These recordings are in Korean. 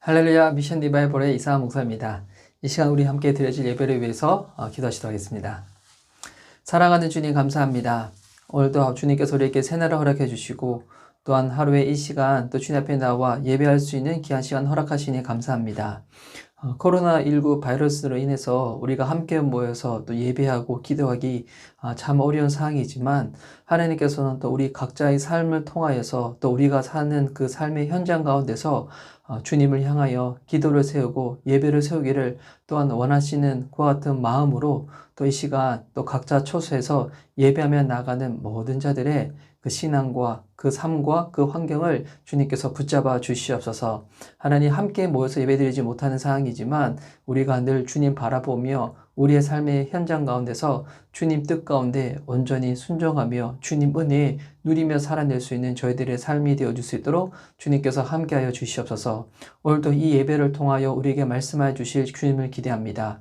할렐루야 미션 리바이벌의 이상한 목사입니다. 이 시간 우리 함께 드려질 예배를 위해서 기도하시도록 하겠습니다. 사랑하는 주님 감사합니다. 오늘도 주님께서 우리에게 새날을 허락해 주시고 또한 하루의 이 시간 또 주님 앞에 나와 예배할 수 있는 귀한 시간 허락하시니 감사합니다. 코로나19 바이러스로 인해서 우리가 함께 모여서 또 예배하고 기도하기 참 어려운 상황이지만 하나님께서는 또 우리 각자의 삶을 통하여서 또 우리가 사는 그 삶의 현장 가운데서 주님을 향하여 기도를 세우고 예배를 세우기를 또한 원하시는 그와 같은 마음으로 또 이 시간 또 각자 처소에서 예배하며 나가는 모든 자들의 그 신앙과 그 삶과 그 환경을 주님께서 붙잡아 주시옵소서. 하나님 함께 모여서 예배드리지 못하는 상황이지만 우리가 늘 주님 바라보며 우리의 삶의 현장 가운데서 주님 뜻 가운데 온전히 순종하며 주님 은혜 누리며 살아낼 수 있는 저희들의 삶이 되어줄 수 있도록 주님께서 함께하여 주시옵소서. 오늘도 이 예배를 통하여 우리에게 말씀하여 주실 주님을 기대합니다.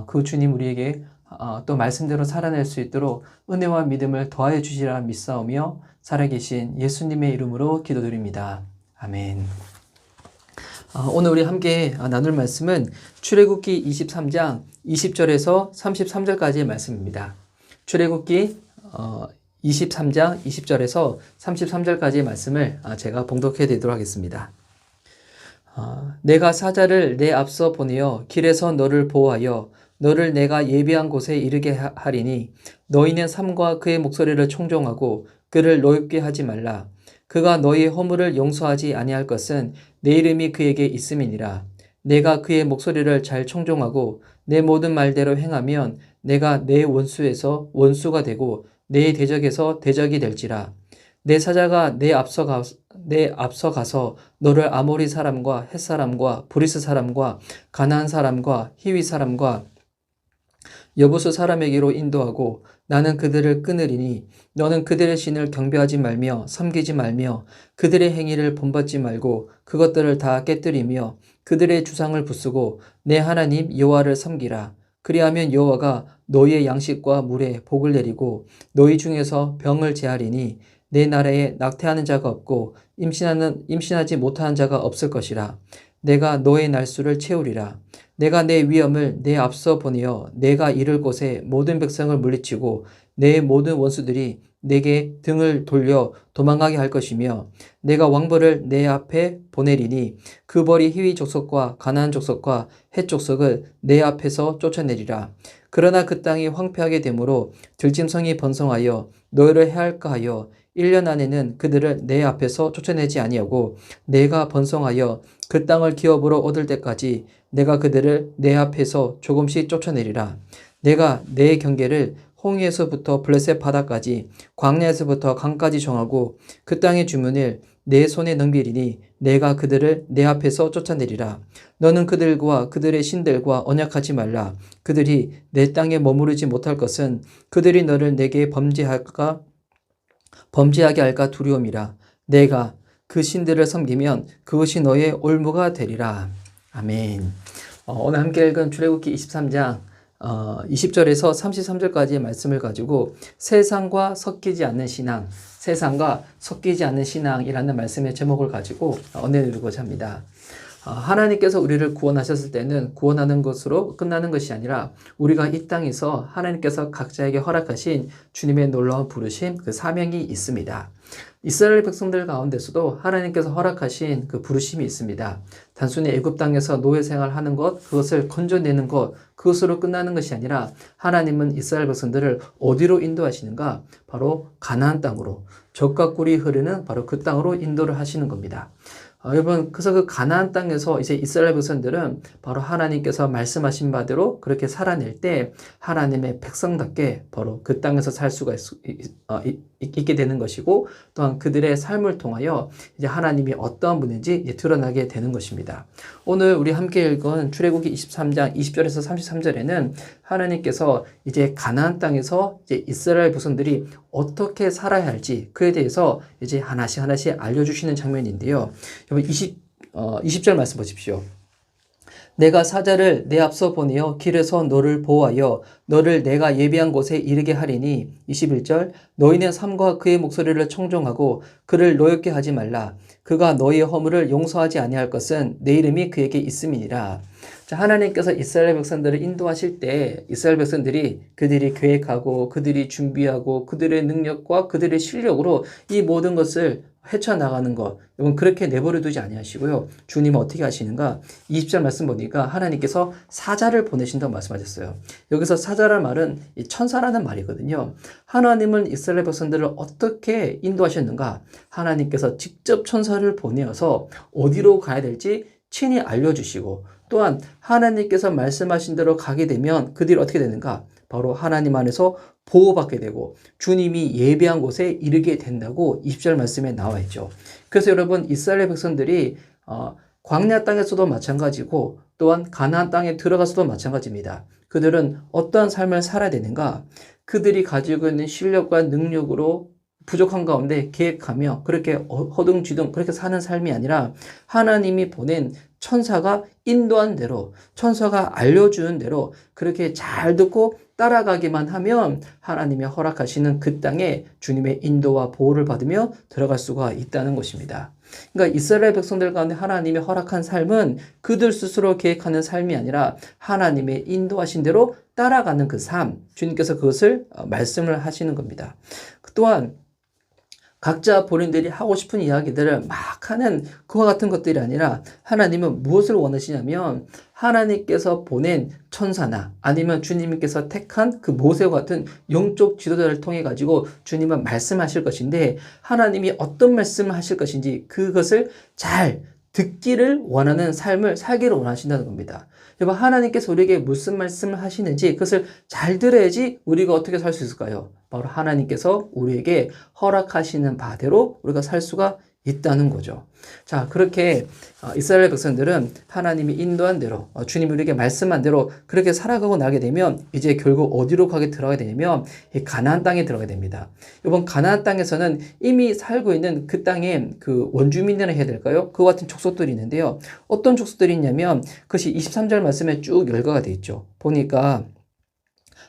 그 주님 우리에게 또 말씀대로 살아낼 수 있도록 은혜와 믿음을 더하여 주시라 믿사오며 살아계신 예수님의 이름으로 기도드립니다. 아멘. 오늘 우리 함께 나눌 말씀은 출애굽기 23장 20절에서 33절까지의 말씀입니다. 출애굽기 23장 20절에서 33절까지의 말씀을 제가 봉독해 드리도록 하겠습니다. 내가 사자를 내 앞서 보내어 길에서 너를 보호하여 너를 내가 예비한 곳에 이르게 하리니 너희는 삼과 그의 목소리를 청종하고 그를 노엽게 하지 말라. 그가 너희의 허물을 용서하지 아니할 것은 내 이름이 그에게 있음이니라. 내가 그의 목소리를 잘 청종하고 내 모든 말대로 행하면 내가 내 원수에서 원수가 되고 내 대적에서 대적이 될지라. 내 사자가 내 앞서 가서 너를 아모리 사람과 헷 사람과 브리스 사람과 가나안 사람과 히위 사람과 여부수 사람에게로 인도하고 나는 그들을 끊으리니 너는 그들의 신을 경배하지 말며 섬기지 말며 그들의 행위를 본받지 말고 그것들을 다 깨뜨리며 그들의 주상을 부수고 내 하나님 여호와를 섬기라. 그리하면 여호와가 너희의 양식과 물에 복을 내리고 너희 중에서 병을 제하리니 내 나라에 낙태하는 자가 없고 임신하지 못하는 자가 없을 것이라. 내가 너의 날수를 채우리라. 내가 내 위엄을 내 앞서 보내어 내가 이를 곳에 모든 백성을 물리치고 내 모든 원수들이 내게 등을 돌려 도망가게 할 것이며 내가 왕벌을 내 앞에 보내리니 그 벌이 히위 족속과 가나안 족속과 헷 족속을 내 앞에서 쫓아내리라. 그러나 그 땅이 황폐하게 되므로 들짐승이 번성하여 너희를 해할까 하여 1년 안에는 그들을 내 앞에서 쫓아내지 아니하고 내가 번성하여 그 땅을 기업으로 얻을 때까지 내가 그들을 내 앞에서 조금씩 쫓아내리라. 내가 내 경계를 홍해에서부터 블레셋 바다까지 광야에서부터 강까지 정하고 그 땅의 주민을 내 손에 넘기리니 내가 그들을 내 앞에서 쫓아내리라. 너는 그들과 그들의 신들과 언약하지 말라. 그들이 내 땅에 머무르지 못할 것은 그들이 너를 내게 범죄하게 할까 두려움이라. 내가 그 신들을 섬기면 그것이 너의 올무가 되리라. 아멘. 오늘 함께 읽은 출애굽기 23장 20절에서 33절까지의 말씀을 가지고 세상과 섞이지 않는 신앙이라는 말씀의 제목을 가지고 은혜 누리고자 합니다. 하나님께서 우리를 구원하셨을 때는 구원하는 것으로 끝나는 것이 아니라 우리가 이 땅에서 하나님께서 각자에게 허락하신 주님의 놀라운 부르심, 그 사명이 있습니다. 이스라엘 백성들 가운데서도 하나님께서 허락하신 그 부르심이 있습니다. 단순히 애굽 땅에서 노예 생활하는 것, 그것을 건져내는 것, 그것으로 끝나는 것이 아니라 하나님은 이스라엘 백성들을 어디로 인도하시는가? 바로 가나안 땅으로, 젖과 꿀이 흐르는 바로 그 땅으로 인도를 하시는 겁니다. 여러분, 그래서 그 가나안 땅에서 이제 이스라엘 백성들은 바로 하나님께서 말씀하신 바대로 그렇게 살아낼 때 하나님의 백성답게 바로 그 땅에서 살 수가 있게 되는 것이고 또한 그들의 삶을 통하여 이제 하나님이 어떠한 분인지 이제 드러나게 되는 것입니다. 오늘 우리 함께 읽은 출애굽기 23장 20절에서 33절에는 하나님께서 이제 가나안 땅에서 이제 이스라엘 백성들이 어떻게 살아야 할지 그에 대해서 이제 하나씩 알려주시는 장면인데요. 여러분 20절 말씀 보십시오. 내가 사자를 내 앞서 보내어 길에서 너를 보호하여 너를 내가 예비한 곳에 이르게 하리니 21절 너희는 삼가 그의 목소리를 청종하고 그를 노엽게 하지 말라. 그가 너희의 허물을 용서하지 아니할 것은 내 이름이 그에게 있음이니라. 자, 하나님께서 이스라엘 백성들을 인도하실 때 이스라엘 백성들이 그들이 계획하고 그들이 준비하고 그들의 능력과 그들의 실력으로 이 모든 것을 헤쳐나가는 것, 이건 그렇게 내버려 두지 아니하시고요. 주님은 어떻게 하시는가? 20절 말씀 보니까 하나님께서 사자를 보내신다고 말씀하셨어요. 여기서 사자란 말은 이 천사라는 말이거든요. 하나님은 이스라엘 백성들을 어떻게 인도하셨는가? 하나님께서 직접 천사를 보내어서 어디로 가야 될지 친히 알려주시고 또한 하나님께서 말씀하신 대로 가게 되면 그들이 어떻게 되는가? 바로 하나님 안에서 보호받게 되고 주님이 예배한 곳에 이르게 된다고 20절 말씀에 나와 있죠. 그래서 여러분 이스라엘 백성들이 광야 땅에서도 마찬가지고 또한 가나안 땅에 들어가서도 마찬가지입니다. 그들은 어떠한 삶을 살아야 되는가? 그들이 가지고 있는 실력과 능력으로 부족한 가운데 계획하며 그렇게 허둥지둥 그렇게 사는 삶이 아니라 하나님이 보낸 천사가 인도한 대로 천사가 알려주는 대로 그렇게 잘 듣고 따라가기만 하면 하나님이 허락하시는 그 땅에 주님의 인도와 보호를 받으며 들어갈 수가 있다는 것입니다. 그러니까 이스라엘 백성들 가운데 하나님이 허락한 삶은 그들 스스로 계획하는 삶이 아니라 하나님의 인도하신 대로 따라가는 그 삶, 주님께서 그것을 말씀을 하시는 겁니다. 또한 각자 본인들이 하고 싶은 이야기들을 막 하는 그와 같은 것들이 아니라 하나님은 무엇을 원하시냐면 하나님께서 보낸 천사나 아니면 주님께서 택한 그 모세와 같은 영적 지도자를 통해 가지고 주님은 말씀하실 것인데 하나님이 어떤 말씀을 하실 것인지 그것을 잘 듣기를 원하는 삶을 살기를 원하신다는 겁니다. 여러분 하나님께서 우리에게 무슨 말씀을 하시는지 그것을 잘 들어야지 우리가 어떻게 살 수 있을까요? 바로 하나님께서 우리에게 허락하시는 바대로 우리가 살 수가 있다는 거죠. 자, 그렇게 이스라엘 백성들은 하나님이 인도한 대로 주님이 우리에게 말씀한 대로 그렇게 살아가고 나게 되면 이제 결국 어디로 들어가게 되냐면 이 가나안 땅에 들어가게 됩니다. 이번 가나안 땅에서는 이미 살고 있는 그 땅에 그 원주민이라 해야 될까요? 그와 같은 족속들이 있는데요. 어떤 족속들이 있냐면 그것이 23절 말씀에 쭉 열거가 되어 있죠. 보니까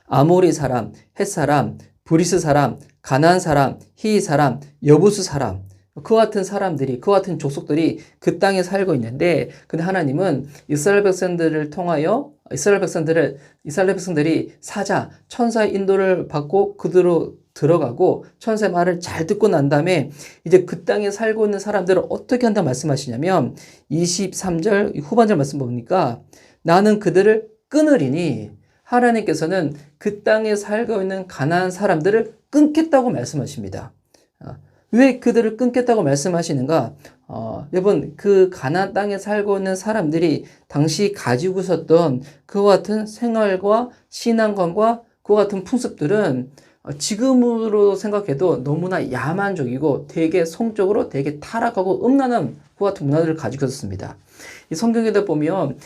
아모리 사람, 헷 사람, 브리스 사람, 가나안 사람, 히위 사람, 여부스 사람 그와 같은 사람들이 그와 같은 족속들이 그 땅에 살고 있는데 근데 하나님은 이스라엘 백성들을 통하여 이스라엘 백성들이 사자, 천사의 인도를 받고 그대로 들어가고 천사의 말을 잘 듣고 난 다음에 이제 그 땅에 살고 있는 사람들을 어떻게 한다 말씀하시냐면 23절 후반절 말씀 보니까 나는 그들을 끊으리니 하나님께서는 그 땅에 살고 있는 가나안 사람들을 끊겠다고 말씀하십니다. 왜 그들을 끊겠다고 말씀하시는가? 여러분 그 가나안 땅에 살고 있는 사람들이 당시 가지고 있었던 그와 같은 생활과 신앙관과 그와 같은 풍습들은 지금으로 생각해도 너무나 야만적이고 되게 성적으로 되게 타락하고 음란한 그와 같은 문화들을 가지고 있었습니다. 이 성경에도 보면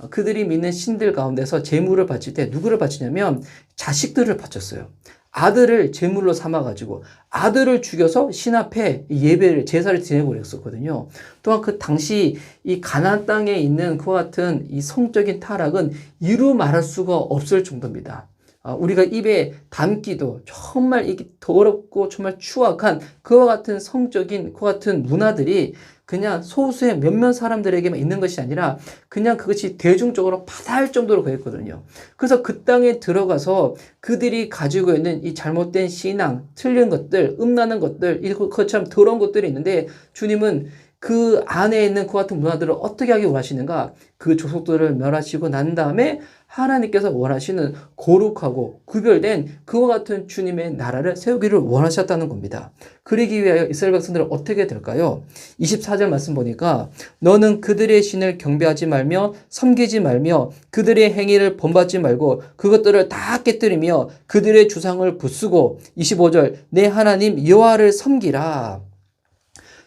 그들이 믿는 신들 가운데서 제물을 바칠 때 누구를 바치냐면 자식들을 바쳤어요. 아들을 제물로 삼아가지고 아들을 죽여서 신 앞에 예배를 제사를 지내버렸었거든요. 또한 그 당시 이 가나안 땅에 있는 그와 같은 이 성적인 타락은 이루 말할 수가 없을 정도입니다. 우리가 입에 담기도 정말 이게 더럽고 정말 추악한 그와 같은 성적인 그와 같은 문화들이 그냥 소수의 몇몇 사람들에게만 있는 것이 아니라 그냥 그것이 대중적으로 파다할 정도로 그랬거든요. 그래서 그 땅에 들어가서 그들이 가지고 있는 이 잘못된 신앙, 틀린 것들, 음란한 것들, 그것처럼 더러운 것들이 있는데 주님은 그 안에 있는 그 같은 문화들을 어떻게 하기 원하시는가? 그 족속들을 멸하시고 난 다음에 하나님께서 원하시는 거룩하고 구별된 그와 같은 주님의 나라를 세우기를 원하셨다는 겁니다. 그러기 위하여 이스라엘 백성들은 어떻게 될까요? 24절 말씀 보니까 너는 그들의 신을 경배하지 말며 섬기지 말며 그들의 행위를 본받지 말고 그것들을 다 깨뜨리며 그들의 주상을 부수고 25절 내 하나님 여호와를 섬기라.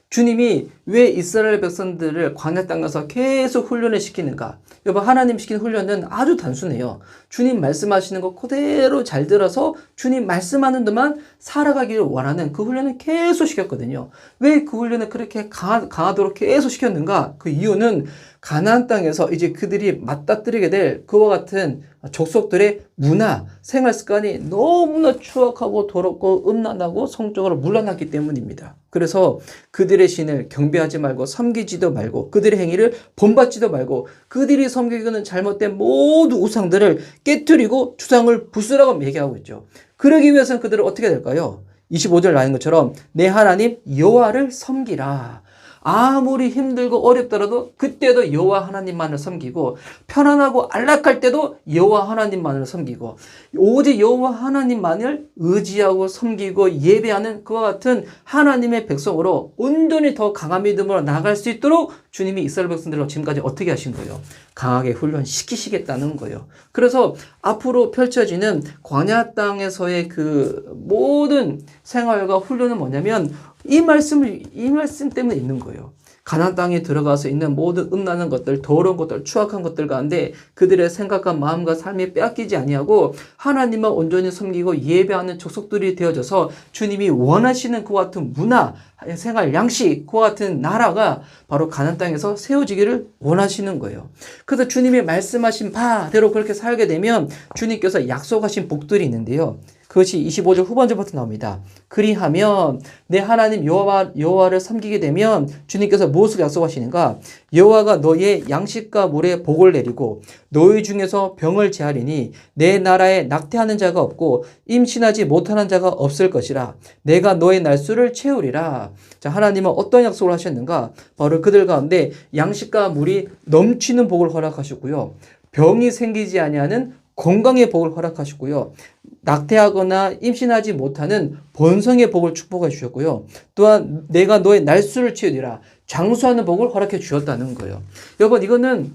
주님이 왜 이스라엘 백성들을 광야 땅에서 계속 훈련을 시키는가? 여러분, 하나님 시킨 훈련은 아주 단순해요. 주님 말씀하시는 거 그대로 잘 들어서 주님 말씀하는 동안 살아가기를 원하는 그 훈련을 계속 시켰거든요. 왜 그 훈련을 그렇게 강하도록 계속 시켰는가? 그 이유는 가나안 땅에서 이제 그들이 맞닥뜨리게 될 그와 같은 족속들의 문화, 생활 습관이 너무나 추악하고 더럽고 음란하고 성적으로 문란하기 때문입니다. 그래서 그들의 신을 경배하지 말고 섬기지도 말고 그들의 행위를 본받지도 말고 그들이 섬기고는 잘못된 모든 우상들을 깨뜨리고 주상을 부수라고 매개하고 있죠. 그러기 위해서는 그들은 어떻게 될까요? 25절 나온 것처럼 내 하나님 여호와를 섬기라. 아무리 힘들고 어렵더라도 그때도 여호와 하나님만을 섬기고 편안하고 안락할 때도 여호와 하나님만을 섬기고 오직 여호와 하나님만을 의지하고 섬기고 예배하는 그와 같은 하나님의 백성으로 온전히 더 강한 믿음으로 나아갈 수 있도록 주님이 이스라엘 백성들을 지금까지 어떻게 하신 거예요? 강하게 훈련시키시겠다는 거예요. 그래서 앞으로 펼쳐지는 광야 땅에서의 그 모든 생활과 훈련은 뭐냐면 이 말씀 때문에 있는 거예요. 가나안 땅에 들어가서 있는 모든 음란한 것들, 더러운 것들, 추악한 것들 가운데 그들의 생각과 마음과 삶이 빼앗기지 아니하고 하나님만 온전히 섬기고 예배하는 족속들이 되어져서 주님이 원하시는 그와 같은 문화, 생활, 양식, 그와 같은 나라가 바로 가나안 땅에서 세워지기를 원하시는 거예요. 그래서 주님이 말씀하신 바대로 그렇게 살게 되면 주님께서 약속하신 복들이 있는데요. 그것이 25절 후반절부터 나옵니다. 그리하면 내 하나님 여호와를 섬기게 되면 주님께서 무엇을 약속하시는가? 여호와가 너의 양식과 물에 복을 내리고 너희 중에서 병을 제하리니 내 나라에 낙태하는 자가 없고 임신하지 못하는 자가 없을 것이라. 내가 너의 날수를 채우리라. 자, 하나님은 어떤 약속을 하셨는가? 바로 그들 가운데 양식과 물이 넘치는 복을 허락하셨고요. 병이 생기지 아니하는 건강의 복을 허락하셨고요. 낙태하거나 임신하지 못하는 번성의 복을 축복해 주셨고요. 또한 내가 너의 날수를 채우리라. 장수하는 복을 허락해 주셨다는 거예요. 여러분, 이거는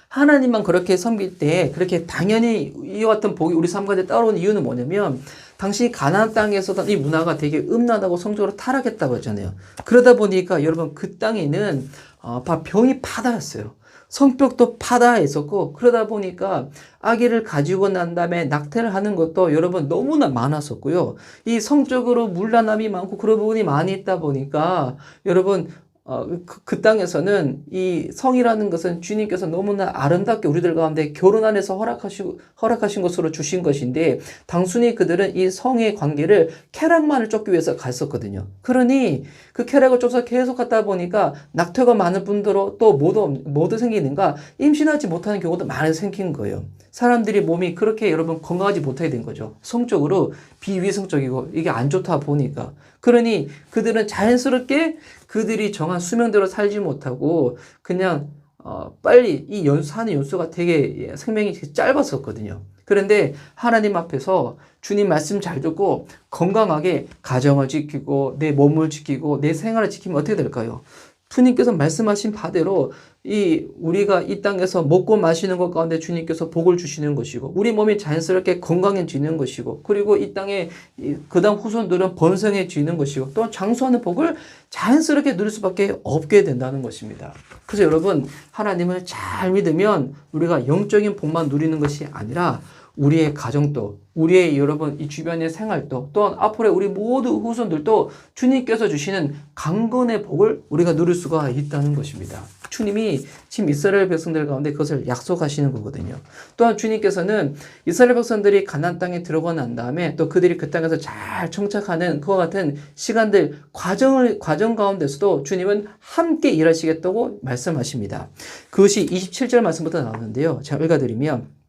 하나님만 그렇게 섬길 때 그렇게 당연히 이와 같은 복이 우리 삶 가운데 따라오는 이유는 뭐냐면 당시 가나안 땅에서 이 문화가 되게 음란하고 성적으로 타락했다고 했잖아요. 그러다 보니까 여러분 그 땅에는 병이 파다였어요. 성벽도 파다했었고 그러다 보니까 아기를 가지고 난 다음에 낙태를 하는 것도 여러분 너무나 많았었고요. 이 성적으로 문란함이 많고 그런 부분이 많이 있다 보니까 여러분 그 땅에서는 이 성이라는 것은 주님께서 너무나 아름답게 우리들 가운데 결혼 안에서 허락하신 것으로 주신 것인데 단순히 그들은 이 성의 관계를 쾌락만을 쫓기 위해서 갔었거든요. 그러니 그 쾌락을 쫓아서 계속 갔다 보니까 낙태가 많은 분들로 또 뭐도 생기는가? 임신하지 못하는 경우도 많이 생긴 거예요. 사람들이 몸이 그렇게 여러분 건강하지 못하게 된 거죠. 성적으로 비위생적이고 이게 안 좋다 보니까. 그러니 그들은 자연스럽게 그들이 정한 수명대로 살지 못하고 그냥 빨리 이 사는 연수가 되게 생명이 짧았었거든요. 그런데 하나님 앞에서 주님 말씀 잘 듣고 건강하게 가정을 지키고 내 몸을 지키고 내 생활을 지키면 어떻게 될까요? 주님께서 말씀하신 바대로 우리가 이 땅에서 먹고 마시는 것 가운데 주님께서 복을 주시는 것이고 우리 몸이 자연스럽게 건강해지는 것이고 그리고 이 땅에 그다음 후손들은 번성해지는 것이고 또 장수하는 복을 자연스럽게 누릴 수밖에 없게 된다는 것입니다. 그래서 여러분 하나님을 잘 믿으면 우리가 영적인 복만 누리는 것이 아니라 우리의 가정도 우리의 여러분 이 주변의 생활도 또한 앞으로 우리 모두 후손들도 주님께서 주시는 강건의 복을 우리가 누릴 수가 있다는 것입니다. 주님이 지금 이스라엘 백성들 가운데 그것을 약속하시는 거거든요. 또한 주님께서는 이스라엘 백성들이 가나안 땅에 들어가 난 다음에 또 그들이 그 땅에서 잘 정착하는 그와 같은 시간들 과정 가운데서도 주님은 함께 일하시겠다고 말씀하십니다. 그것이 27절 말씀부터 나오는데요. 제가 읽어드리면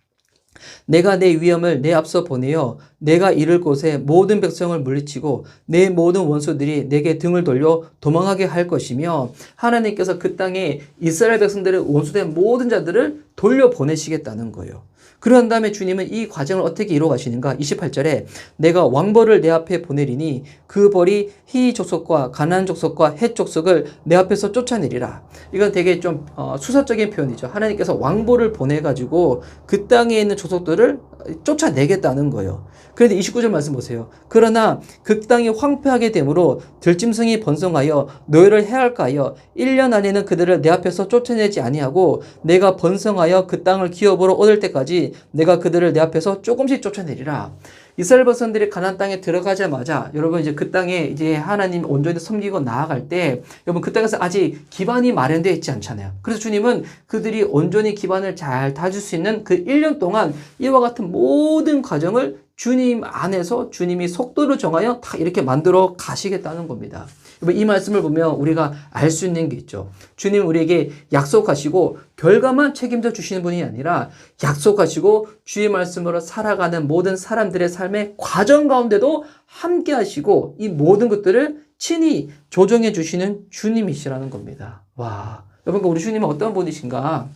내가 내 위엄을 내 앞서 보내어 내가 이를 곳에 모든 백성을 물리치고 내 모든 원수들이 내게 등을 돌려 도망하게 할 것이며 하나님께서 그 땅에 이스라엘 백성들의 원수된 모든 자들을 돌려보내시겠다는 거예요. 그런 다음에 주님은 이 과정을 어떻게 이루어 가시는가? 28절에 내가 왕벌을 내 앞에 보내리니 그 벌이 히 족속과 가나안 족속과 헷 족속을 내 앞에서 쫓아내리라. 이건 되게 좀 수사적인 표현이죠. 하나님께서 왕벌을 보내가지고 그 땅에 있는 족속들을 쫓아내겠다는 거예요. 그런데 29절 말씀 보세요. 그러나 그 땅이 황폐하게 되므로 들짐승이 번성하여 너희를 해할까 하여 1년 안에는 그들을 내 앞에서 쫓아내지 아니하고 내가 번성하여 그 땅을 기업으로 얻을 때까지 내가 그들을 내 앞에서 조금씩 쫓아내리라. 이스라엘 백성들이 가나안 땅에 들어가자마자 여러분 이제 그 땅에 이제 하나님 온전히 섬기고 나아갈 때 여러분 그 땅에서 아직 기반이 마련되어 있지 않잖아요. 그래서 주님은 그들이 온전히 기반을 잘 다질 수 있는 그 1년 동안 이와 같은 모든 과정을 주님 안에서 주님이 속도를 정하여 다 이렇게 만들어 가시겠다는 겁니다. 이 말씀을 보면 우리가 알 수 있는 게 있죠. 주님 우리에게 약속하시고 결과만 책임져 주시는 분이 아니라 약속하시고 주의 말씀으로 살아가는 모든 사람들의 삶의 과정 가운데도 함께 하시고 이 모든 것들을 친히 조정해 주시는 주님이시라는 겁니다. 와, 여러분 우리 주님은 어떤 분이신가?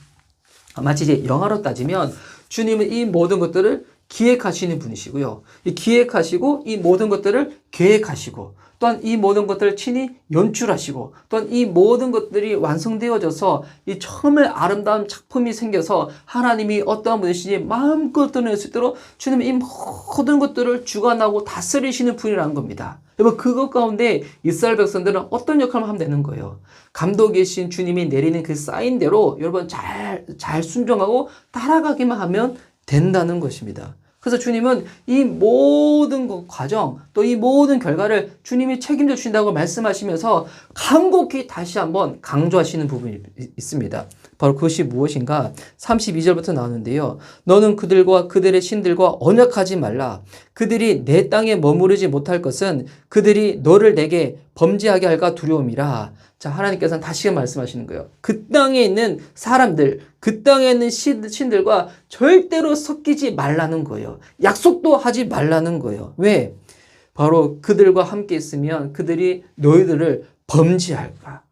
마치 이제 영화로 따지면 주님은 이 모든 것들을 기획하시는 분이시고요. 이 기획하시고 이 모든 것들을 계획하시고 또한 이 모든 것들을 친히 연출하시고 또한 이 모든 것들이 완성되어져서 이 처음에 아름다운 작품이 생겨서 하나님이 어떠한 분이신지 마음껏 드러낼 수 있도록 주님은 이 모든 것들을 주관하고 다스리시는 분이라는 겁니다. 여러분 그것 가운데 이스라엘 백성들은 어떤 역할을 하면 되는 거예요? 감독이신 주님이 내리는 그 사인대로 여러분 잘 순종하고 따라가기만 하면 된다는 것입니다. 그래서 주님은 이 모든 과정 또 이 모든 결과를 주님이 책임져 주신다고 말씀하시면서 간곡히 다시 한번 강조하시는 부분이 있습니다. 바로 그것이 무엇인가? 32절부터 나오는데요. 너는 그들과 그들의 신들과 언약하지 말라. 그들이 내 땅에 머무르지 못할 것은 그들이 너를 내게 범죄하게 할까 두려움이라. 자, 하나님께서는 다시 말씀하시는 거예요. 그 땅에 있는 사람들, 그 땅에 있는 신들과 절대로 섞이지 말라는 거예요. 약속도 하지 말라는 거예요. 왜? 바로 그들과 함께 있으면 그들이 너희들을 범죄할까.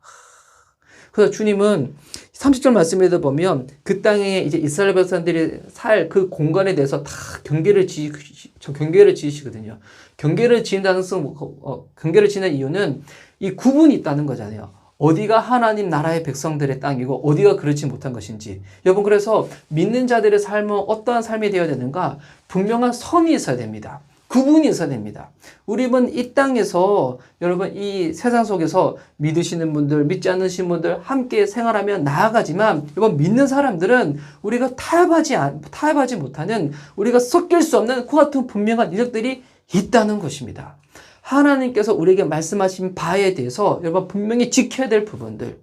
그래서 주님은 30절 말씀에도 보면 그 땅에 이제 이스라엘 백성들이 살 그 공간에 대해서 다 경계를 지으시거든요. 경계를 지는 이유는 이 구분이 있다는 거잖아요. 어디가 하나님 나라의 백성들의 땅이고 어디가 그렇지 못한 것인지. 여러분 그래서 믿는 자들의 삶은 어떠한 삶이 되어야 되는가? 분명한 선이 있어야 됩니다. 구분이 있어야 됩니다. 우리는 이 땅에서 여러분 이 세상 속에서 믿으시는 분들 믿지 않으시는 분들 함께 생활하며 나아가지만 여러분 믿는 사람들은 우리가 타협하지 못하는 우리가 섞일 수 없는 그 같은 분명한 이력들이 있다는 것입니다. 하나님께서 우리에게 말씀하신 바에 대해서 여러분 분명히 지켜야 될 부분들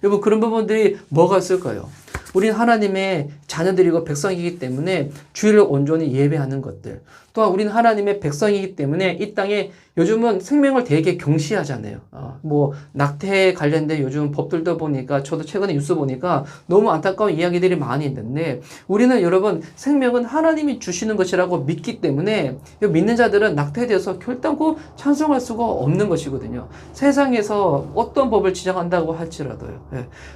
여러분 그런 부분들이 뭐가 있을까요? 우리는 하나님의 자녀들이고 백성이기 때문에 주일을 온전히 예배하는 것들 또한 우리는 하나님의 백성이기 때문에 이 땅에 요즘은 생명을 되게 경시하잖아요. 뭐 낙태에 관련된 요즘 법들도 보니까 저도 최근에 뉴스 보니까 너무 안타까운 이야기들이 많이 있는데 우리는 여러분 생명은 하나님이 주시는 것이라고 믿기 때문에 믿는 자들은 낙태에 대해서 결단코 찬성할 수가 없는 것이거든요. 세상에서 어떤 법을 지정한다고 할지라도요.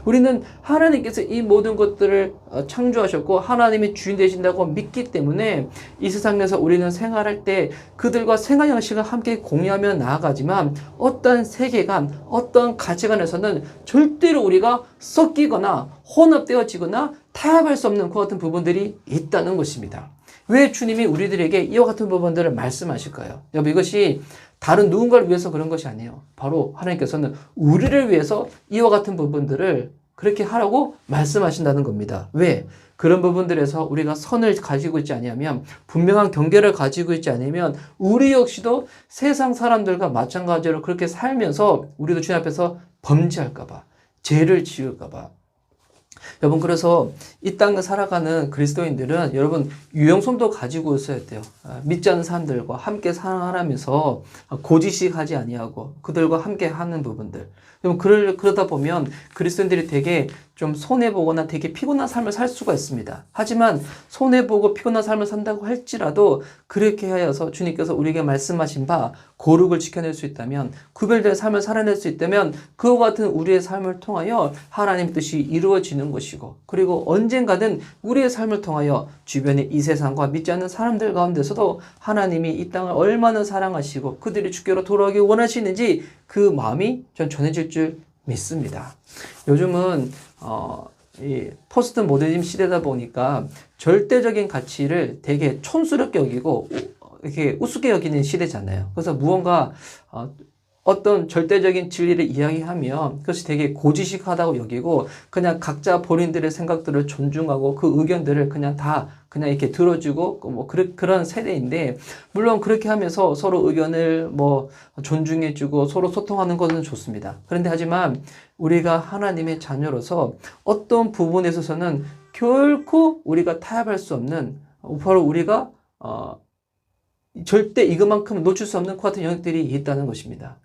우리는 하나님께서 이 모든 것들을 창조하셨고 하나님이 주인 되신다고 믿기 때문에 이 세상에서 우리는 생활할 때 그들과 생활 양식을 함께 공유하며 나아가지만 어떤 세계관, 어떤 가치관에서는 절대로 우리가 섞이거나 혼합되어지거나 타협할 수 없는 그 같은 부분들이 있다는 것입니다. 왜 주님이 우리들에게 이와 같은 부분들을 말씀하실까요? 여러분 이것이 다른 누군가를 위해서 그런 것이 아니에요. 바로 하나님께서는 우리를 위해서 이와 같은 부분들을 그렇게 하라고 말씀하신다는 겁니다. 왜? 그런 부분들에서 우리가 선을 가지고 있지 않으면 분명한 경계를 가지고 있지 않으면 우리 역시도 세상 사람들과 마찬가지로 그렇게 살면서 우리도 주님 앞에서 범죄할까 봐 죄를 지을까 봐 여러분 그래서 이 땅을 살아가는 그리스도인들은 여러분 유영성도 가지고 있어야 돼요. 믿지 않는 사람들과 함께 살아가면서 고지식하지 아니하고 그들과 함께 하는 부분들. 여러분 그러다 보면 그리스도인들이 되게 좀 손해보거나 되게 피곤한 삶을 살 수가 있습니다. 하지만 손해보고 피곤한 삶을 산다고 할지라도 그렇게 하여서 주님께서 우리에게 말씀하신 바 거룩을 지켜낼 수 있다면, 구별된 삶을 살아낼 수 있다면 그와 같은 우리의 삶을 통하여 하나님 뜻이 이루어지는 것이고, 그리고 언젠가는 우리의 삶을 통하여 주변의 이 세상과 믿지 않는 사람들 가운데서도 하나님이 이 땅을 얼마나 사랑하시고 그들이 주께로 돌아오기 원하시는지 그 마음이 전 전해질 줄 믿습니다. 요즘은 이 포스트 모더니즘 시대다 보니까 절대적인 가치를 되게 촌스럽게 여기고 이렇게 우습게 여기는 시대잖아요. 그래서 무언가 어떤 절대적인 진리를 이야기하면 그것이 되게 고지식하다고 여기고 그냥 각자 본인들의 생각들을 존중하고 그 의견들을 그냥 이렇게 들어주고 뭐 그런 세대인데, 물론 그렇게 하면서 서로 의견을 뭐 존중해주고 서로 소통하는 것은 좋습니다. 그런데 하지만 우리가 하나님의 자녀로서 어떤 부분에 있어서는 결코 우리가 타협할 수 없는, 바로 우리가 절대 이것만큼 놓칠 수 없는 그 같은 영역들이 있다는 것입니다.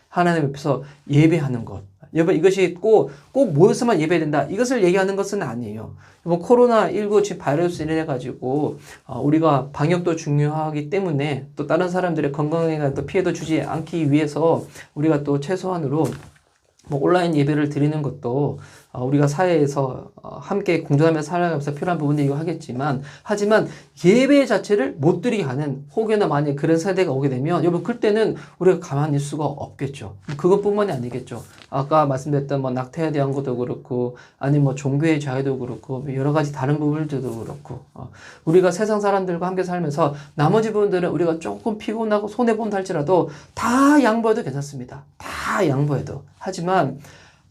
하나님 앞에서 예배하는 것. 여러분, 이것이 꼭 모여서만 예배된다, 이것을 얘기하는 것은 아니에요. 이번 코로나19 지금 바이러스 인해가지고 우리가 방역도 중요하기 때문에 또 다른 사람들의 건강에 또 피해도 주지 않기 위해서 우리가 또 최소한으로 뭐 온라인 예배를 드리는 것도 우리가 사회에서 함께 공존하며 살아가면서 필요한 부분이기도 하지만 예배 자체를 못 드리게 하는, 혹여나 만약 그런 세대가 오게 되면 여러분 그때는 우리가 가만히 있을 수가 없겠죠. 그것뿐만이 아니겠죠. 아까 말씀드렸던 뭐 낙태에 대한 것도 그렇고, 아니면 뭐 종교의 자유도 그렇고, 여러 가지 다른 부분들도 그렇고, 우리가 세상 사람들과 함께 살면서 나머지 부분들은 우리가 조금 피곤하고 손해본다 할지라도 다 양보해도 괜찮습니다. 다 양보해도. 하지만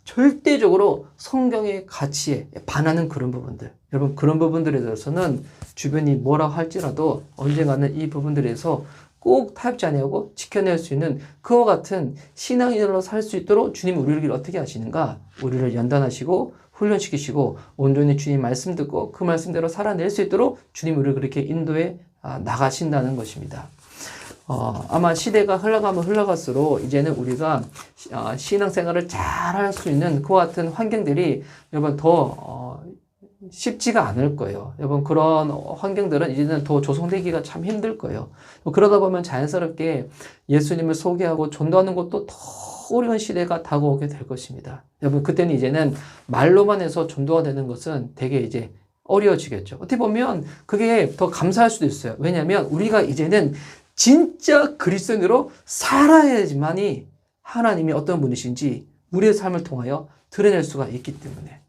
절대적으로 성경의 가치에 반하는 그런 부분들, 여러분 그런 부분들에 대해서는 주변이 뭐라 할지라도 언젠가는 이 부분들에서 꼭 타협지 아니하고 지켜낼 수 있는 그와 같은 신앙인으로 살 수 있도록 주님이 우리를 어떻게 하시는가? 우리를 연단하시고 훈련시키시고 온전히 주님 말씀 듣고 그 말씀대로 살아낼 수 있도록 주님이 우리를 그렇게 인도해 나가신다는 것입니다. 아마 시대가 흘러가면 흘러갈수록 이제는 우리가 신앙생활을 잘 할 수 있는 그와 같은 환경들이 여러분 더 쉽지가 않을 거예요. 여러분 그런 환경들은 이제는 더 조성되기가 참 힘들 거예요. 그러다 보면 자연스럽게 예수님을 소개하고 전도하는 것도 더 어려운 시대가 다가오게 될 것입니다. 여러분 그때는 이제는 말로만 해서 전도가 되는 것은 되게 이제 어려워지겠죠. 어떻게 보면 그게 더 감사할 수도 있어요. 왜냐하면 우리가 이제는 진짜 그리스도인으로 살아야지만이 하나님이 어떤 분이신지 우리의 삶을 통하여 드러낼 수가 있기 때문에,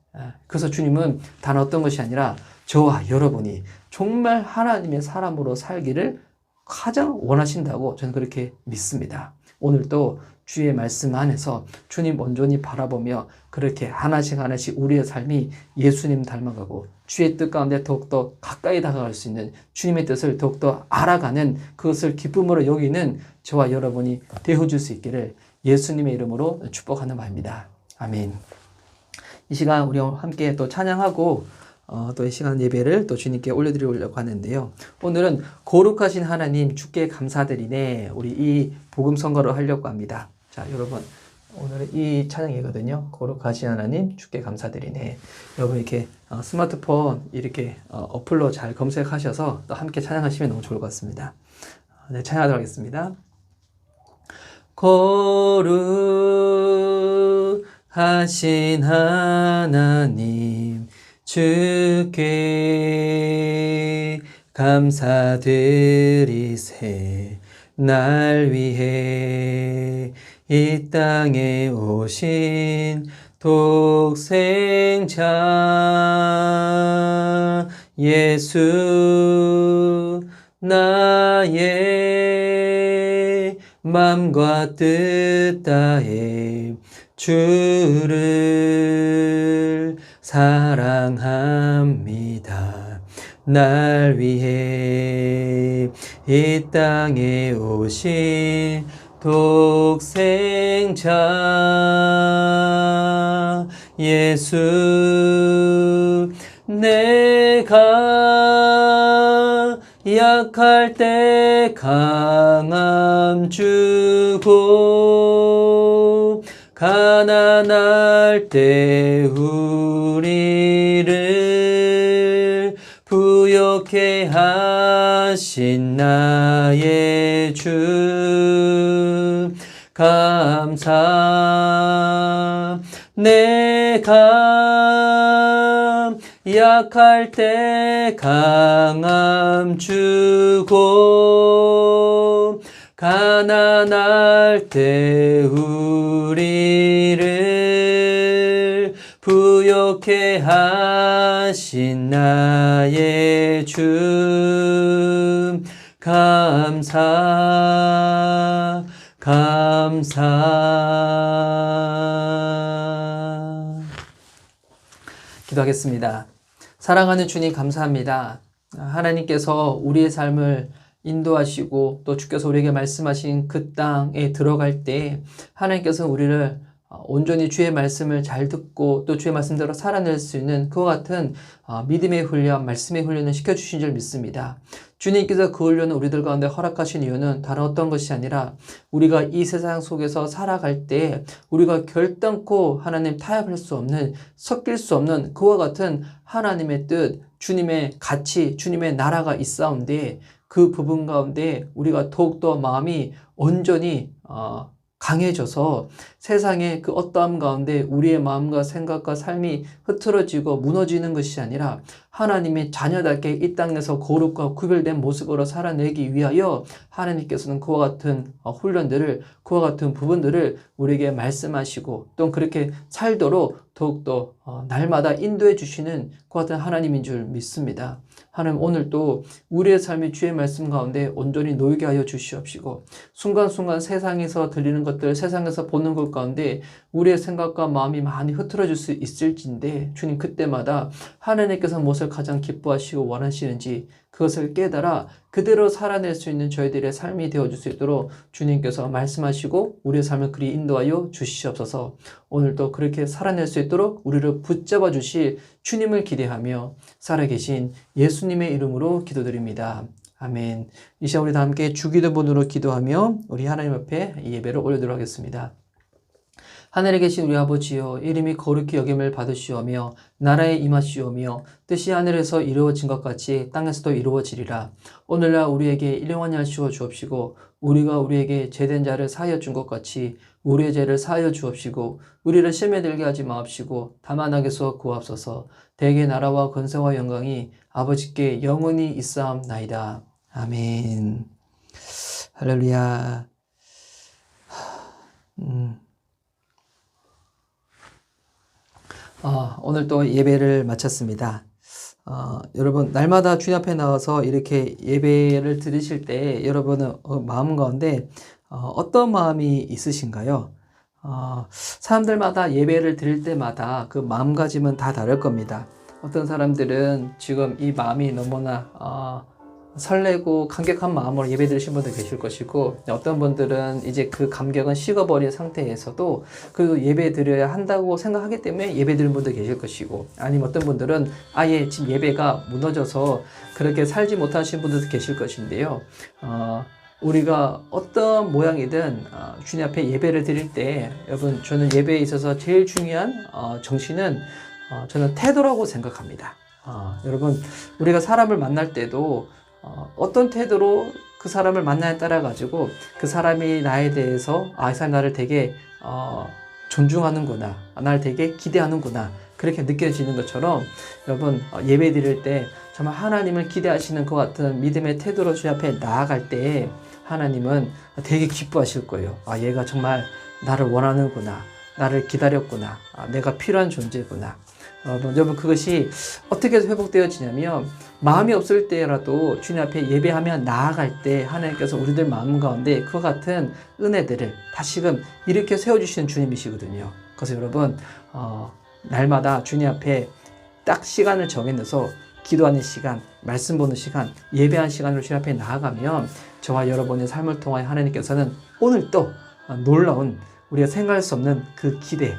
그래서 주님은 단 어떤 것이 아니라 저와 여러분이 정말 하나님의 사람으로 살기를 가장 원하신다고 저는 그렇게 믿습니다. 오늘도 주의 말씀 안에서 주님 온전히 바라보며 그렇게 하나씩 우리의 삶이 예수님 닮아가고 주의 뜻 가운데 더욱더 가까이 다가갈 수 있는 주님의 뜻을 더욱더 알아가는, 그것을 기쁨으로 여기는 저와 여러분이 되어줄 수 있기를 예수님의 이름으로 축복하는 바입니다. 아멘. 이 시간 우리 함께 또 찬양하고 또 이 시간 예배를 또 주님께 올려드리려고 하는데요. 오늘은 거룩하신 하나님 주께 감사드리네, 우리 이 복음 선거를 하려고 합니다. 자, 여러분 오늘은 이 찬양이거든요. 거룩하신 하나님 주께 감사드리네. 여러분 이렇게 스마트폰 이렇게 어플로 잘 검색하셔서 또 함께 찬양하시면 너무 좋을 것 같습니다. 네, 찬양하도록 하겠습니다. 거룩하신 하나님 주께 감사드리세. 날 위해 이 땅에 오신 독생자 예수, 나의 맘과 뜻 다해 주를 사랑합니다. 날 위해 이 땅에 오신 독생자 예수, 내가 약할 때 강함 주고 가난할 약할 때 우리를 부욕해 하신 나의 주 감사. 내가 약할 때 강함 주고 가난할 때 우리를 부욕해 하신 나의 주 감사. 기도하겠습니다. 사랑하는 주님 감사합니다. 하나님께서 우리의 삶을 인도하시고 또 주께서 우리에게 말씀하신 그 땅에 들어갈 때 하나님께서 우리를 온전히 주의 말씀을 잘 듣고 또 주의 말씀대로 살아낼 수 있는 그와 같은 믿음의 훈련, 말씀의 훈련을 시켜주신 줄 믿습니다. 주님께서 그 훈련을 우리들 가운데 허락하신 이유는 다른 어떤 것이 아니라 우리가 이 세상 속에서 살아갈 때 우리가 결단코 하나님 타협할 수 없는, 섞일 수 없는 그와 같은 하나님의 뜻, 주님의 가치, 주님의 나라가 있사온데 그 부분 가운데 우리가 더욱더 마음이 온전히 강해져서 세상의 그 어떠함 가운데 우리의 마음과 생각과 삶이 흐트러지고 무너지는 것이 아니라 하나님의 자녀답게 이 땅에서 거룩과 구별된 모습으로 살아내기 위하여 하나님께서는 그와 같은 훈련들을, 그와 같은 부분들을 우리에게 말씀하시고 또 그렇게 살도록 더욱더 날마다 인도해 주시는 그와 같은 하나님인 줄 믿습니다. 하나님 오늘도 우리의 삶이 주의 말씀 가운데 온전히 놓이게 하여 주시옵시고 순간순간 세상에서 들리는 것들, 세상에서 보는 것 가운데 우리의 생각과 마음이 많이 흐트러질 수 있을진데 주님 그때마다 하나님께서 무엇을 가장 기뻐하시고 원하시는지 그것을 깨달아 그대로 살아낼 수 있는 저희들의 삶이 되어줄 수 있도록 주님께서 말씀하시고 우리의 삶을 그리 인도하여 주시옵소서. 오늘도 그렇게 살아낼 수 있도록 우리를 붙잡아 주실 주님을 기대하며 살아계신 예수님의 이름으로 기도드립니다. 아멘. 이 시간 우리 다 함께 주기도문으로 기도하며 우리 하나님 앞에 이 예배를 올리도록 하겠습니다. 하늘에 계신 우리 아버지여, 이름이 거룩히 여김을 받으시오며 나라에 임하시오며 뜻이 하늘에서 이루어진 것 같이 땅에서도 이루어지리라. 오늘날 우리에게 일용할 양 주어 주옵시고 우리가 우리에게 죄된 자를 사하여 준 것 같이 우리의 죄를 사하여 주옵시고 우리를 시험에 들게 하지 마옵시고 다만 악에서 구하옵소서. 대개 나라와 권세와 영광이 아버지께 영원히 있사옵나이다. 아멘. 할렐루야. 오늘 또 예배를 마쳤습니다. 여러분 날마다 주님 앞에 나와서 이렇게 예배를 드리실 때 여러분은 마음 가운데 어떤 마음이 있으신가요? 사람들마다 예배를 드릴 때마다 그 마음가짐은 다 다를 겁니다. 어떤 사람들은 지금 이 마음이 너무나 설레고 감격한 마음으로 예배 드리신 분들 계실 것이고 어떤 분들은 이제 그 감격은 식어버린 상태에서도 그래도 예배 드려야 한다고 생각하기 때문에 예배 드리는 분들 계실 것이고 아니면 어떤 분들은 아예 지금 예배가 무너져서 그렇게 살지 못하신 분들도 계실 것인데요. 우리가 어떤 모양이든 주님 앞에 예배를 드릴 때 여러분 저는 예배에 있어서 제일 중요한 정신은 저는 태도라고 생각합니다. 여러분 우리가 사람을 만날 때도 어떤 태도로 그 사람을 만나에 따라 가지고 그 사람이 나에 대해서 이 사람이 나를 되게 존중하는구나, 나를 되게 기대하는구나 그렇게 느껴지는 것처럼 여러분 예배 드릴 때 정말 하나님을 기대하시는 것 같은 믿음의 태도로 주님 앞에 나아갈 때 하나님은 되게 기뻐하실 거예요. 얘가 정말 나를 원하는구나, 나를 기다렸구나, 내가 필요한 존재구나. 여러분 그것이 어떻게 해서 회복되어지냐면 마음이 없을 때라도 주님 앞에 예배하며 나아갈 때 하나님께서 우리들 마음 가운데 그와 같은 은혜들을 다시금 일으켜 세워주시는 주님이시거든요. 그래서 여러분 날마다 주님 앞에 딱 시간을 정해내서 기도하는 시간, 말씀 보는 시간, 예배하는 시간으로 주님 앞에 나아가면 저와 여러분의 삶을 통하여 하나님께서는 오늘 또 놀라운 우리가 생각할 수 없는 그 기대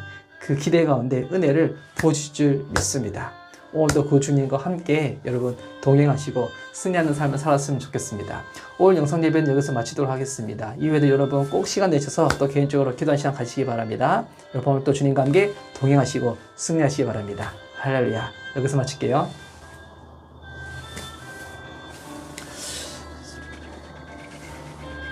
가운데 은혜를 부어주실 줄 믿습니다. 오늘도 그 주님과 함께 여러분 동행하시고 승리하는 삶을 살았으면 좋겠습니다. 오늘 영상 예배는 여기서 마치도록 하겠습니다. 이후에도 여러분 꼭 시간 내셔서 또 개인적으로 기도하는 시간 가시기 바랍니다. 여러분 오늘 또 주님과 함께 동행하시고 승리하시기 바랍니다. 할렐루야. 여기서 마칠게요.